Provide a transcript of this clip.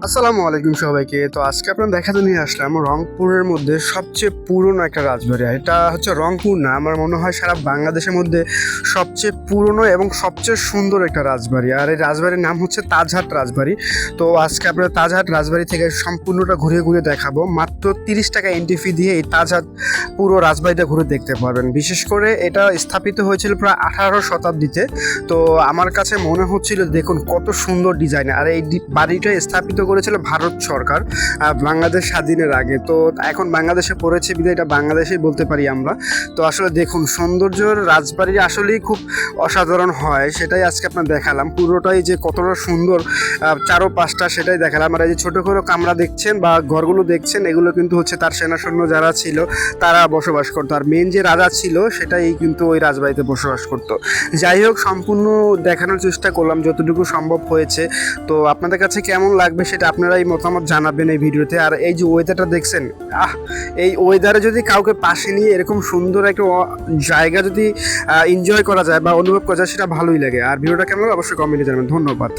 আসসালামু আলাইকুম সবাইকে। তো আজকে আপনার দেখাতে নিয়ে আসলাম রংপুরের মধ্যে সবচেয়ে পুরনো একটা রাজবাড়ি। আর এটা হচ্ছে রংপুর না, আমার মনে হয় সারা বাংলাদেশের মধ্যে সবচেয়ে পুরনো এবং সবচেয়ে সুন্দর একটা রাজবাড়ি। আর এই রাজবাড়ির নাম হচ্ছে তাজহাট রাজবাড়ি। তো আজকে আপনার তাজহাট রাজবাড়ি থেকে সম্পূর্ণটা ঘুরে ঘুরে দেখাবো। মাত্র 30 টাকা এন্ট্রি ফি দিয়ে এই তাজহাট পুরো রাজবাড়িটা ঘুরে দেখতে পারবেন। বিশেষ করে এটা স্থাপিত হয়েছিল প্রায় 18 শতাব্দীতে। তো আমার কাছে মনে হচ্ছিল দেখুন কত সুন্দর ডিজাইন। আর এই বাড়িটা স্থাপিত করেছিল ভারত সরকার বাংলাদেশ স্বাধীনের আগে। তো এখন বাংলাদেশে পড়েছে বিধায় এটা বাংলাদেশেই বলতে পারি আমরা। তো আসলে দেখুন সৌন্দর্যর রাজবাড়ি আসলেই খুব অসাধারণ হয়, সেটাই আজকে আপনার দেখালাম। পুরোটাই যে কতটা সুন্দর চারো পাঁচটা সেটাই দেখালাম। আর এই যে ছোটো করে কামরা দেখছেন বা ঘরগুলো দেখছেন, এগুলো কিন্তু হচ্ছে তার সেনা সৈন্য যারা ছিল তারা বসবাস করতো। আর মেন যে রাজা ছিল সেটাই কিন্তু ওই রাজবাড়িতে বসবাস করতো। যাই হোক, সম্পূর্ণ দেখানোর চেষ্টা করলাম যতটুকু সম্ভব হয়েছে। তো আপনাদের কাছে কেমন লাগবে সেটা আপনারাই মতামত জানাবেন এই ভিডিওতে। আর এই যে ওয়েদারটা দেখছেন, এই ওয়েদারে যদি কাউকে পাশে নিয়ে এরকম সুন্দর একটা জায়গা যদি এনজয় করা যায় বা অনুভব করা যায়, সেটা ভালোই লাগে। আর ভিডিওটা কেমন লাগে অবশ্যই কমেন্টে জানাবেন। ধন্যবাদ।